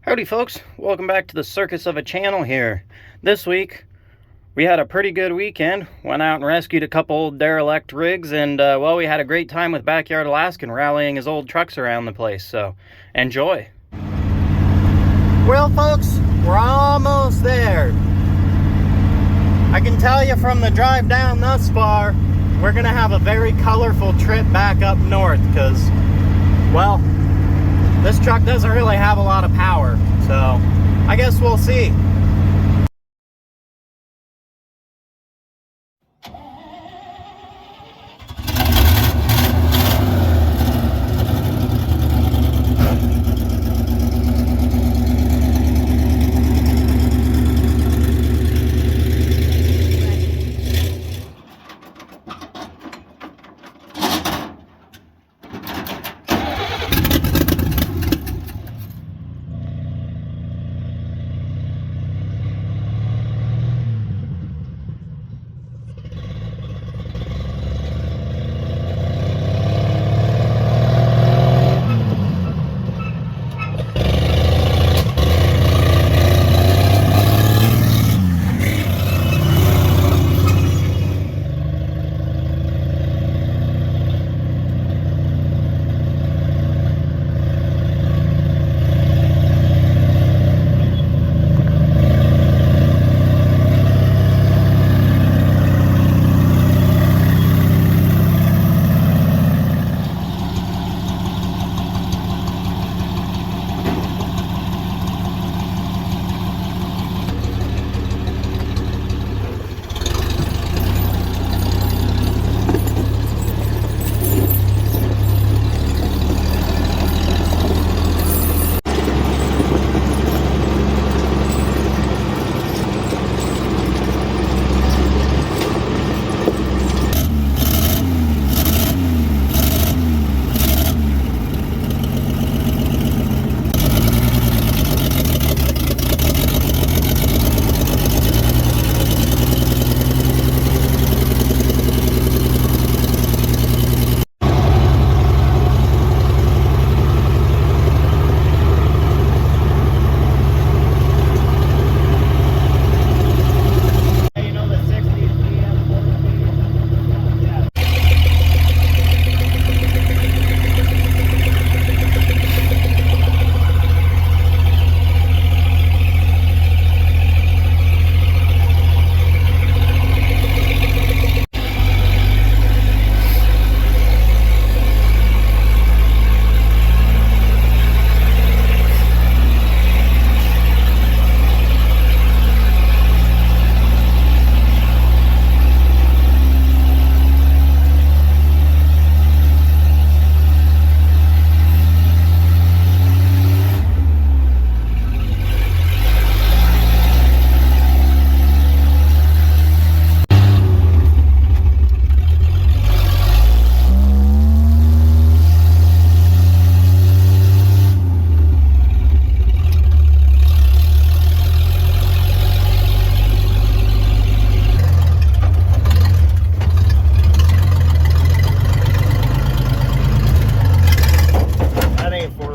Howdy folks, welcome back to the circus of a channel here. This week we had a pretty good weekend. Went out and rescued a couple old derelict rigs, and well, we had a great time with Backyard Alaskan rallying his old trucks around the place, so enjoy. Well folks, we're almost there. I can tell you from the drive down thus far, we're gonna have a very colorful trip back up north because, well, this truck doesn't really have a lot of power, so I guess we'll see.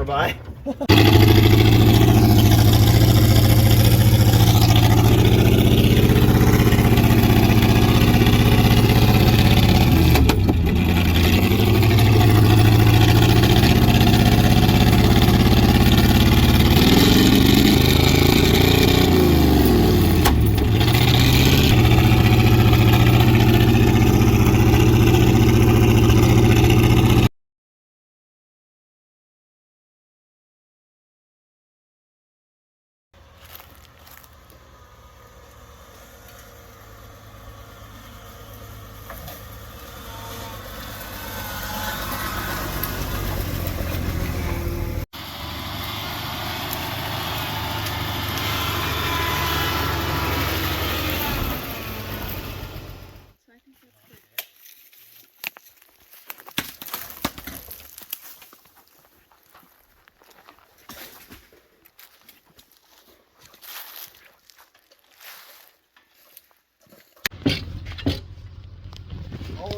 Bye.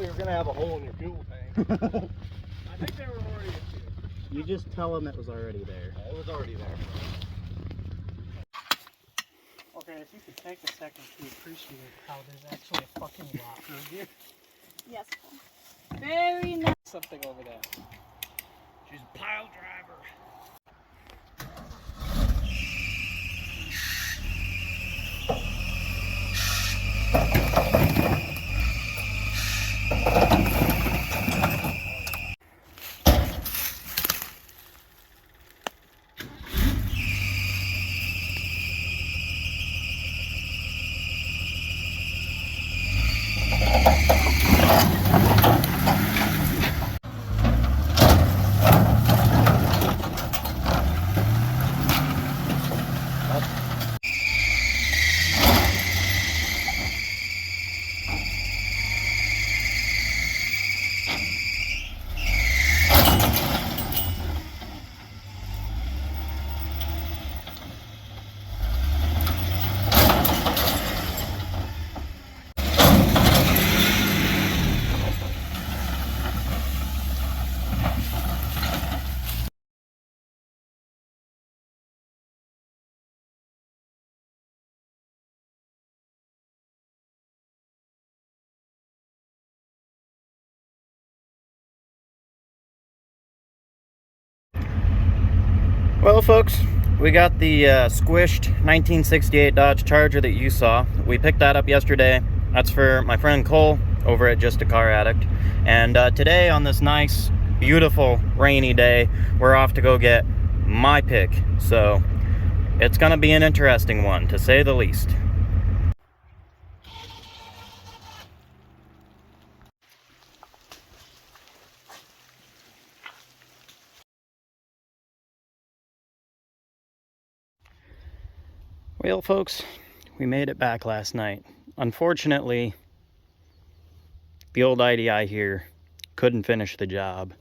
You're gonna have a hole in your fuel tank. I think they were already. You just tell them it was already there. It was already there. If you could take a second to appreciate how there's actually a fucking locker here. Yes. Very nice. Something over there. She's a pile driver. Well, folks, we got the squished 1968 Dodge Charger that you saw. We picked that up yesterday. That's for my friend Cole over at Just a Car Addict. And today, on this nice, beautiful, rainy day, we're off to go get my pick. So it's gonna be an interesting one, to say the least. Well, folks, we made it back last night. Unfortunately, the old IDI here couldn't finish the job.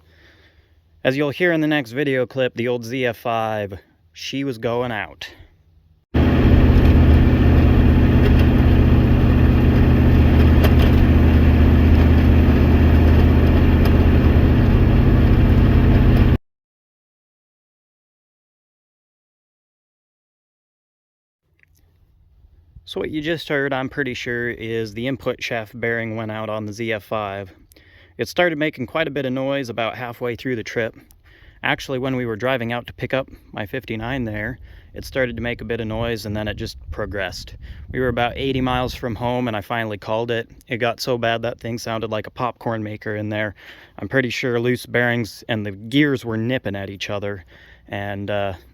As you'll hear in the next video clip, the old ZF5, she was going out. So what you just heard, I'm pretty sure, is the input shaft bearing went out on the ZF5. It started making quite a bit of noise about halfway through the trip. Actually, when we were driving out to pick up my 59 there, it started to make a bit of noise and then it just progressed. We were about 80 miles from home and I finally called it. It got so bad that thing sounded like a popcorn maker in there. I'm pretty sure loose bearings and the gears were nipping at each other. And,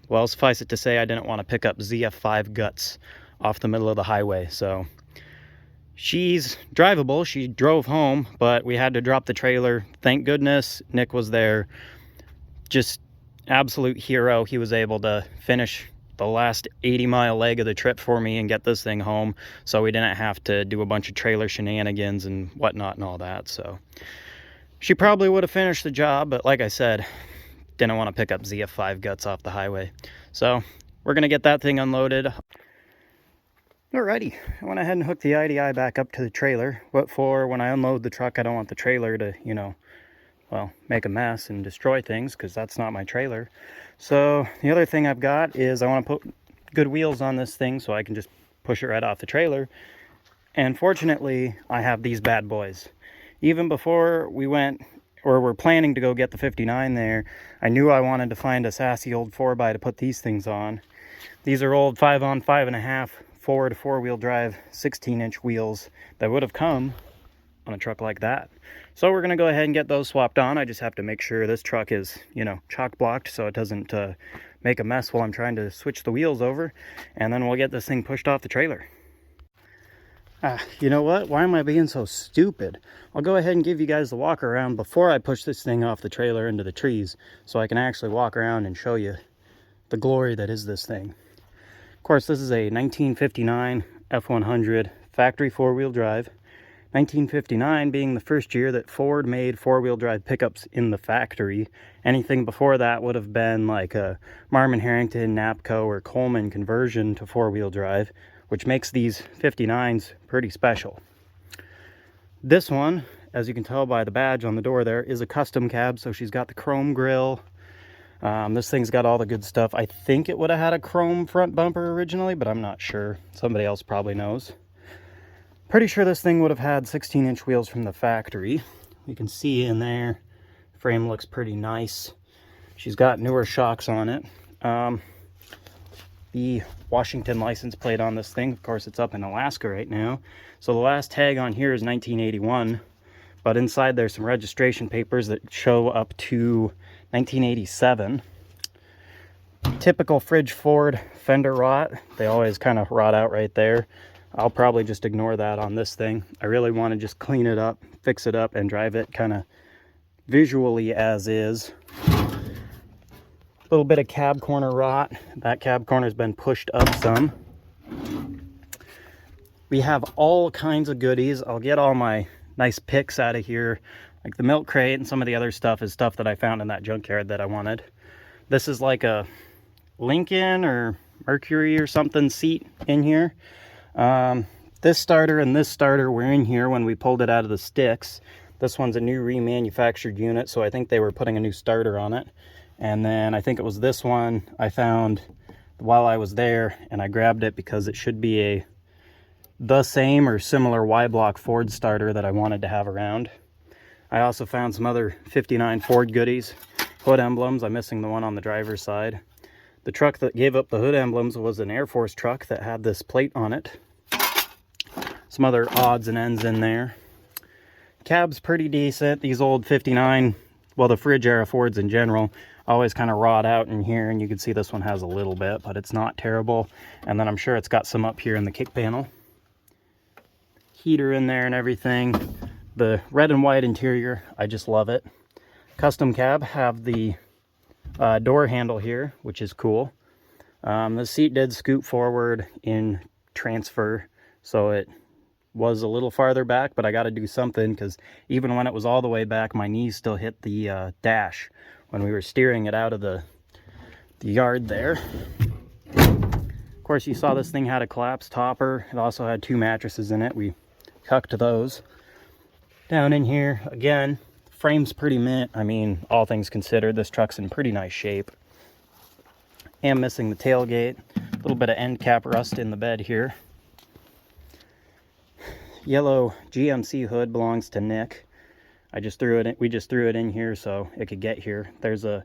well, suffice it to say, I didn't want to pick up ZF5 guts off the middle of the highway. So she's drivable. She drove home, but we had to drop the trailer. Thank goodness Nick was there. Just absolute hero. He was able to finish the last 80-mile leg of the trip for me and get this thing home, so we didn't have to do a bunch of trailer shenanigans and whatnot and all that. So she probably would have finished the job, but like I said, didn't want to pick up ZF5 guts off the highway. So we're gonna get that thing unloaded. Alrighty, I went ahead and hooked the IDI back up to the trailer. What for? When I unload the truck, I don't want the trailer to, you know, well, make a mess and destroy things, because that's not my trailer. So the other thing I've got is I want to put good wheels on this thing so I can just push it right off the trailer. And fortunately, I have these bad boys. Even before we went, or were planning to go get the 59 there, I knew I wanted to find a sassy old 4x to put these things on. These are old 5 on 5.5 forward four-wheel drive 16-inch wheels that would have come on a truck like that. So we're gonna go ahead and get those swapped on. I just have to make sure this truck is, you know, chock blocked so it doesn't make a mess while I'm trying to switch the wheels over, and then we'll get this thing pushed off the trailer. You know what? Why am I being so stupid? I'll go ahead and give you guys the walk around before I push this thing off the trailer into the trees, so I can actually walk around and show you the glory that is this thing. Of course, this is a 1959 F100 factory four-wheel drive. 1959 being the first year that Ford made four-wheel drive pickups in the factory. Anything before that would have been like a Marmon Harrington, Napco, or Coleman conversion to four-wheel drive, which makes these 59s pretty special. This one, as you can tell by the badge on the door there, is a custom cab, so she's got the chrome grille. This thing's got all the good stuff. I think it would have had a chrome front bumper originally, but I'm not sure. Somebody else probably knows. Pretty sure this thing would have had 16-inch wheels from the factory. You can see in there, frame looks pretty nice. She's got newer shocks on it. The Washington license plate on this thing, of course, it's up in Alaska right now. So the last tag on here is 1981, but inside there's some registration papers that show up to 1987. Typical Fridge Ford fender rot. They always kind of rot out right there. I'll probably just ignore that on this thing. I really want to just clean it up, fix it up, and drive it kind of visually as is. A little bit of cab corner rot. That cab corner's been pushed up some. We have all kinds of goodies. I'll get all my nice picks out of here. Like the milk crate and some of the other stuff is stuff that I found in that junkyard that I wanted. This is like a Lincoln or Mercury or something seat in here. This starter and this starter were in here when we pulled it out of the sticks. This one's a new remanufactured unit, so I think they were putting a new starter on it. And then I think it was this one I found while I was there, and I grabbed it because it should be the same or similar Y-block Ford starter that I wanted to have around. I also found some other 59 Ford goodies. Hood emblems. I'm missing the one on the driver's side. The truck that gave up the hood emblems was an Air Force truck that had this plate on it. Some other odds and ends in there. Cab's pretty decent. These old 59, well, the fridge era Fords in general, always kind of rot out in here, and you can see this one has a little bit, but it's not terrible. And then I'm sure it's got some up here in the kick panel. Heater in there and everything. The red and white interior, I just love it. Custom cab have the door handle here, which is cool. The seat did scoot forward in transfer, so it was a little farther back, but I got to do something because even when it was all the way back, my knees still hit the dash when we were steering it out of the yard there. Of course, you saw this thing had a collapsed topper. It also had 2 mattresses in it. We cucked those. Down in here, again, frame's pretty mint. I mean, all things considered, this truck's in pretty nice shape. Am missing the tailgate. A little bit of end cap rust in the bed here. Yellow GMC hood belongs to Nick. We just threw it in here so it could get here. There's a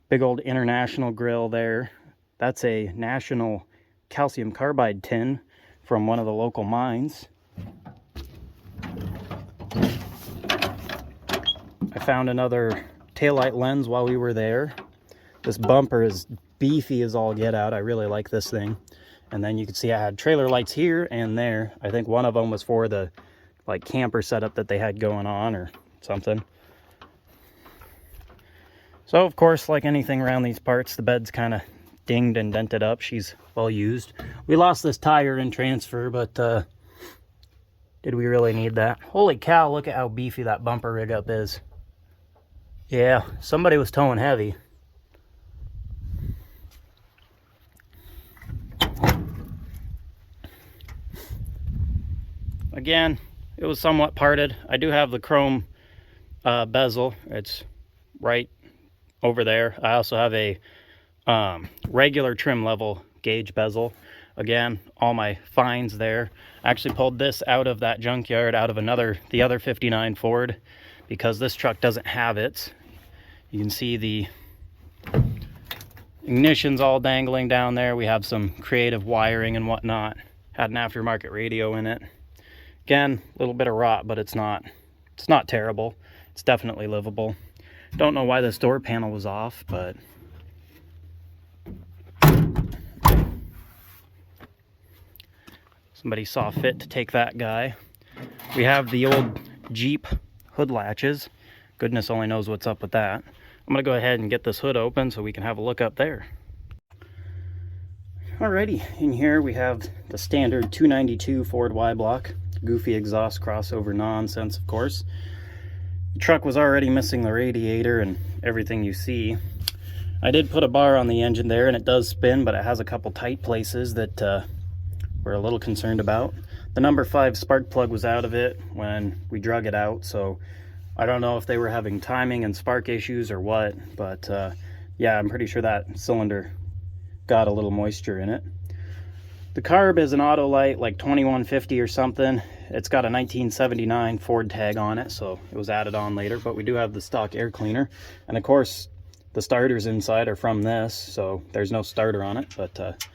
big old International grill there. That's a National calcium carbide tin from one of the local mines. I found another taillight lens while we were there. This bumper is beefy as all get out. I really like this thing. And then you can see I had trailer lights here and there. I think one of them was for the like camper setup that they had going on or something. So of course, like anything around these parts, the bed's kind of dinged and dented up. She's well used. We lost this tire in transfer, but did we really need that? Holy cow, look at how beefy that bumper rig up is. Yeah, somebody was towing heavy. Again, it was somewhat parted. I do have the chrome bezel. It's right over there. I also have a regular trim level gauge bezel. Again, all my finds there. I actually pulled this out of that junkyard, out of the other 59 Ford, because this truck doesn't have it. You can see the ignition's all dangling down there. We have some creative wiring and whatnot. Had an aftermarket radio in it. Again, a little bit of rot, but it's not terrible. It's definitely livable. Don't know why this door panel was off, but somebody saw fit to take that guy. We have the old Jeep hood latches. Goodness only knows what's up with that. I'm gonna go ahead and get this hood open so we can have a look up there. Alrighty, in here we have the standard 292 Ford Y-block. Goofy exhaust crossover nonsense, of course. The truck was already missing the radiator and everything you see. I did put a bar on the engine there and it does spin, but it has a couple tight places that we're a little concerned about. The number 5 spark plug was out of it when we drug it out, so I don't know if they were having timing and spark issues or what, but yeah, I'm pretty sure that cylinder got a little moisture in it. The carb is an Autolite, like 2150 or something. It's got a 1979 Ford tag on it, so it was added on later, but we do have the stock air cleaner. And of course, the starters inside are from this, so there's no starter on it. But,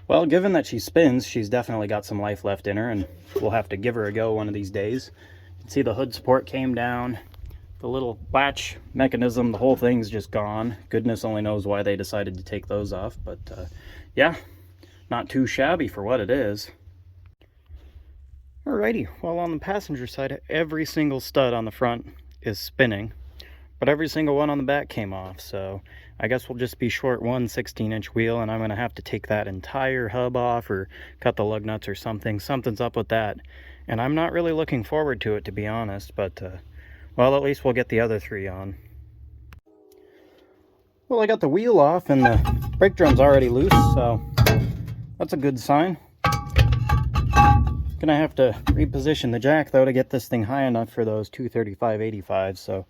well, given that she spins, she's definitely got some life left in her, and we'll have to give her a go one of these days. You can see the hood support came down. The little latch mechanism, the whole thing's just gone. Goodness only knows why they decided to take those off, but yeah, not too shabby for what it is. Alrighty, well, on the passenger side, every single stud on the front is spinning, but every single one on the back came off, so I guess we'll just be short one 16-inch wheel, and I'm going to have to take that entire hub off or cut the lug nuts or something. Something's up with that, and I'm not really looking forward to it, to be honest, but well, at least we'll get the other three on. Well, I got the wheel off, and the brake drum's already loose, so that's a good sign. Gonna have to reposition the jack though to get this thing high enough for those 235/85s, so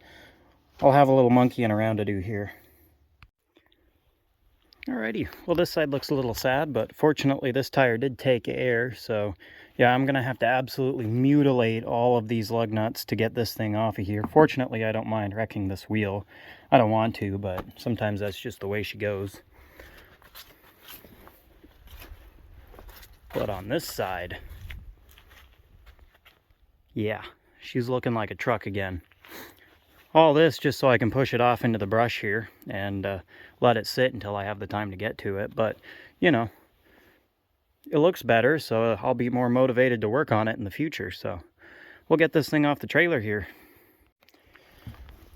I'll have a little monkeying around to do here. Alrighty, well, this side looks a little sad, but fortunately this tire did take air, so yeah, I'm gonna have to absolutely mutilate all of these lug nuts to get this thing off of here. Fortunately, I don't mind wrecking this wheel. I don't want to, but sometimes that's just the way she goes. But on this side, yeah, she's looking like a truck again. All this just so I can push it off into the brush here and let it sit until I have the time to get to it. But, you know, it looks better, so I'll be more motivated to work on it in the future. So we'll get this thing off the trailer here.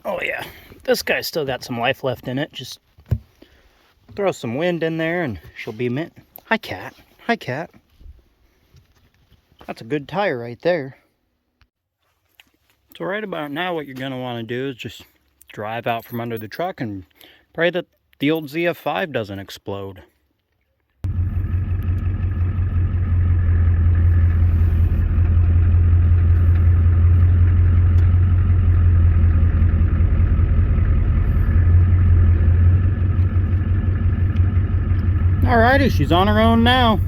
Oh yeah, this guy's still got some life left in it. Just throw some wind in there and she'll be mint. Hi, cat. Hi, cat. That's a good tire right there. So right about now, what you're going to want to do is just drive out from under the truck and pray that the old ZF5 doesn't explode. Alrighty, she's on her own now.